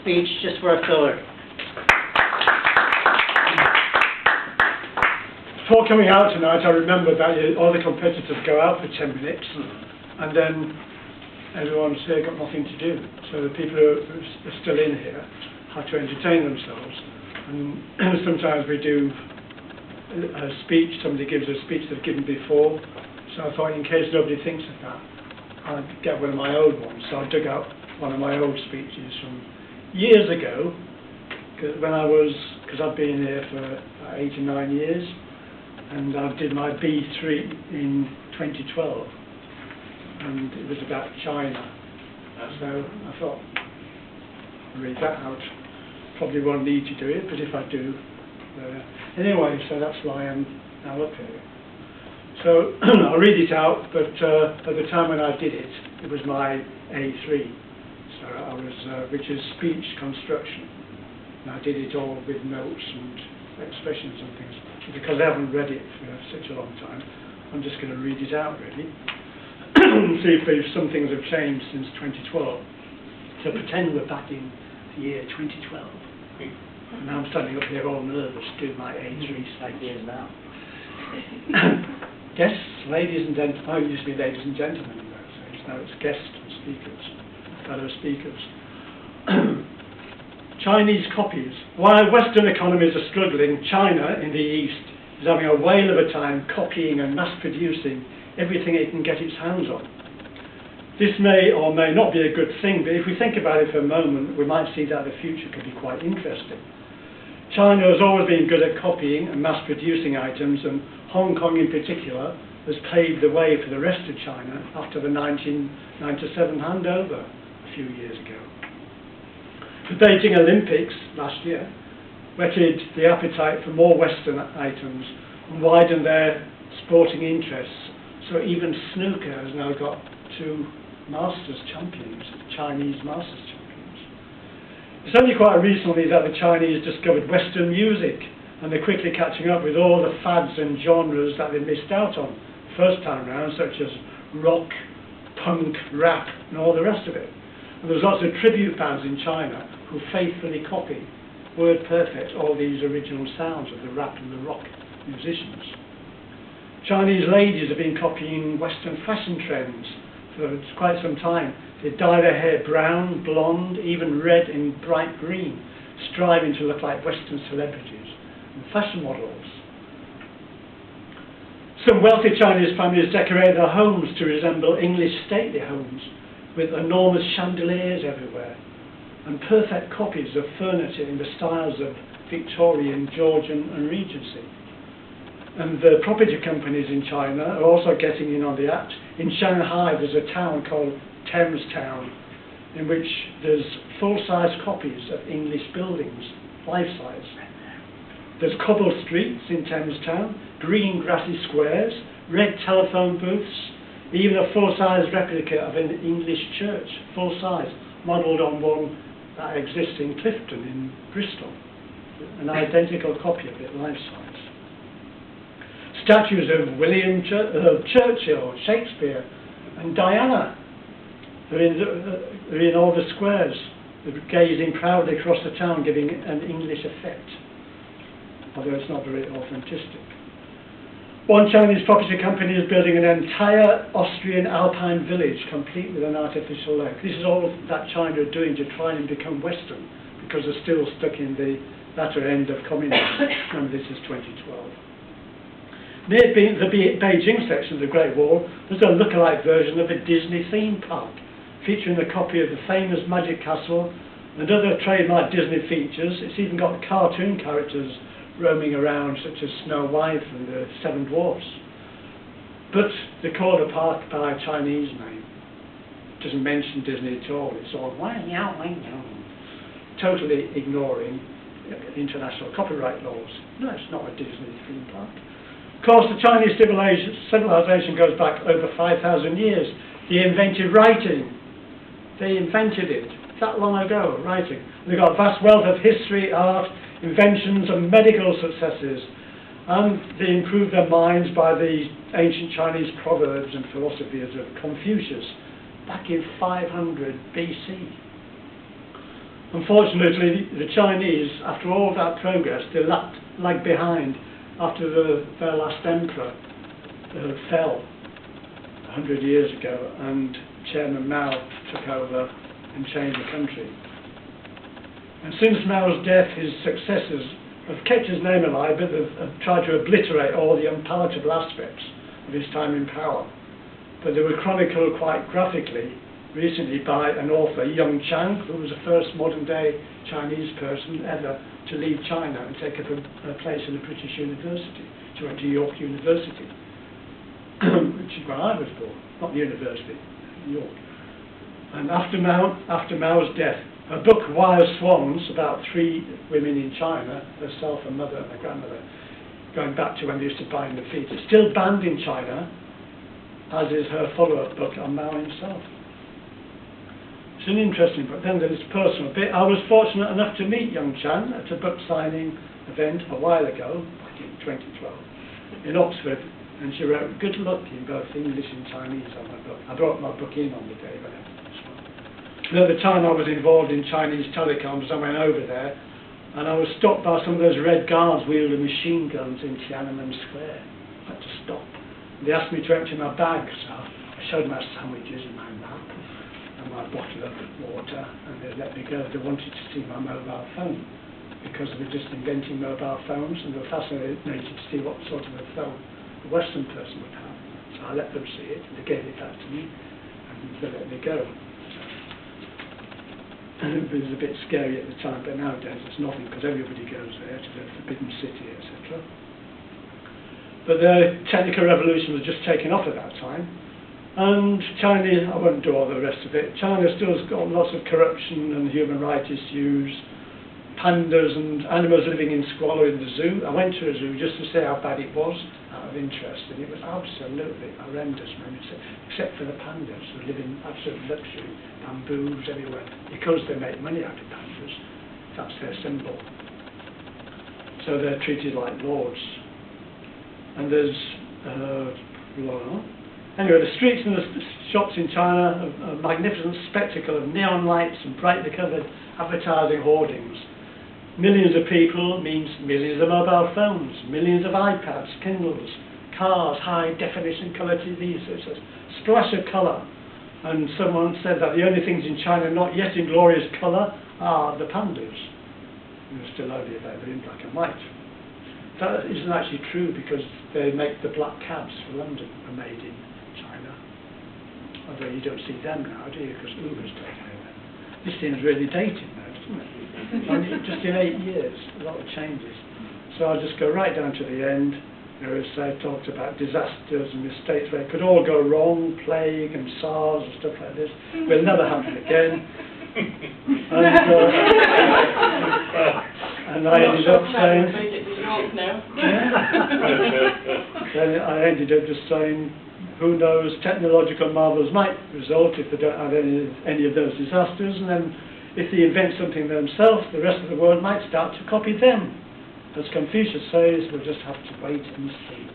speech just for a filler. Before coming out tonight, I remember that all the competitors go out for 10 minutes, and then everyone's here got nothing to do. So the people who are still in here have to entertain themselves. And sometimes we do a speech, somebody gives a speech they've given before. So I thought, in case nobody thinks of that, I'd get one of my old ones. So I dug out one of my old speeches from years ago, because I've been here for 8 or 9 years. And I did my B3 in 2012, and it was about China. So I thought, I'll read that out. Probably won't need to do it, but if I do, anyway. So that's why I'm now up here. So I'll read it out. But at the time when I did it, it was my A3. So I was, which is speech construction, and I did it all with notes and expressions and things. Because I haven't read it for such a long time, I'm just going to read it out, really. See if some things have changed since 2012. So pretend we're back in the year 2012. And now I'm standing up here all nervous doing my A3 slate years now. Guests, ladies and gentlemen, oh, it used to be ladies and gentlemen in those days. Now it's guests and speakers, fellow speakers. Chinese copies. While Western economies are struggling, China in the East is having a whale of a time copying and mass-producing everything it can get its hands on. This may or may not be a good thing, but if we think about it for a moment, we might see that the future could be quite interesting. China has always been good at copying and mass-producing items, and Hong Kong in particular has paved the way for the rest of China after the 1997 handover a few years ago. The Beijing Olympics last year whetted the appetite for more Western items and widened their sporting interests. So even snooker has now got 2 Masters champions, Chinese Masters champions. It's only quite recently that the Chinese discovered Western music, and they're quickly catching up with all the fads and genres that they missed out on first time round, such as rock, punk, rap, and all the rest of it. And there's lots of tribute bands in China who faithfully copy, word perfect, all these original sounds of the rap and the rock musicians. Chinese ladies have been copying Western fashion trends for quite some time. They dye their hair brown, blonde, even red and bright green, striving to look like Western celebrities and fashion models. Some wealthy Chinese families decorate their homes to resemble English stately homes, with enormous chandeliers everywhere, and perfect copies of furniture in the styles of Victorian, Georgian and Regency. And the property companies in China are also getting in on the act. In Shanghai there's a town called Thames Town, in which there's full-size copies of English buildings, life-size. There's cobbled streets in Thames Town, green grassy squares, red telephone booths, even a full-size replica of an English church, full-size, modelled on one that exists in Clifton in Bristol, an identical copy of it, life-size. Statues of Churchill, Shakespeare and Diana are in all the squares, gazing proudly across the town, giving an English effect, although it's not very authentic. One Chinese property company is building an entire Austrian alpine village complete with an artificial lake. This is all that China are doing to try and become Western, because they're still stuck in the latter end of communism. Remember, this is 2012. Near the Beijing section of the Great Wall, there's a lookalike version of a Disney theme park, featuring a copy of the famous Magic Castle and other trademark Disney features. It's even got cartoon characters roaming around, such as Snow White and the Seven Dwarfs. But they call the park by a Chinese name. It doesn't mention Disney at all. It's all wang yao, totally ignoring international copyright laws. No, it's not a Disney theme park. Of course, the Chinese civilization goes back over 5,000 years. They invented writing. They invented it that long ago, writing. They've got a vast wealth of history, art, inventions and medical successes, and they improved their minds by the ancient Chinese proverbs and philosophies of Confucius back in 500 BC. Unfortunately, the Chinese, after all that progress, they lagged behind after their last emperor fell 100 years ago, and Chairman Mao took over and changed the country. And since Mao's death, his successors have kept his name alive, but they've tried to obliterate all the unpalatable aspects of his time in power. But they were chronicled quite graphically recently by an author, Young Chang, who was the first modern-day Chinese person ever to leave China and take up a place in a British university. She went to York University, which is where I was born, not the university, York. And after Mao's death, her book Wire Swans, about 3 women in China, herself, her mother and her grandmother, going back to when they used to bind their feet, it's still banned in China, as is her follow-up book on Mao himself. It's an interesting book. Then there's a personal bit. I was fortunate enough to meet Young Chan at a book signing event a while ago, back in 2012, in Oxford, and she wrote good luck in both English and Chinese on my book. I brought my book in on the day when at the time I was involved in Chinese telecoms. I went over there and I was stopped by some of those red guards wielding machine guns in Tiananmen Square. I had to stop. They asked me to empty my bag, so I showed my sandwiches and my map and my bottle of water, and they let me go. They wanted to see my mobile phone because they were just inventing mobile phones, and they were fascinated to see what sort of a phone a Western person would have. So I let them see it, and they gave it back to me, and they let me go. It was a bit scary at the time, but nowadays it's nothing because everybody goes there to the Forbidden City, etc. But the technical revolution was just taking off at that time, and China, I won't do all the rest of it, China still's got lots of corruption and human rights issues, pandas and animals living in squalor in the zoo. I went to a zoo just to see how bad it was, out of interest, and it was absolutely horrendous, except for the pandas who live in absolute luxury, bamboos everywhere, because they make money out of pandas. That's their symbol. So they're treated like lords. And there's anyway, the streets and the shops in China are a magnificent spectacle of neon lights and brightly coloured advertising hoardings. Millions of people means millions of mobile phones, millions of iPads, Kindles, cars, high-definition colour TVs. It's a splash of colour. And someone said that the only things in China not yet in glorious colour are the pandas. They're still only available in black and white. That isn't actually true because they make the black cabs for London are made in China. Although you don't see them now, do you? Because Uber's taken over. This thing's really dated now, doesn't it? Just in 8 years, a lot of changes. So I'll just go right down to the end. I talked about disasters and mistakes where it could all go wrong, plague and SARS and stuff like this. Will never happen again. And I ended up saying, then I ended up just saying, who knows, technological marvels might result if they don't have any of those disasters, and then if they invent something themselves, the rest of the world might start to copy them. As Confucius says, we'll just have to wait and see.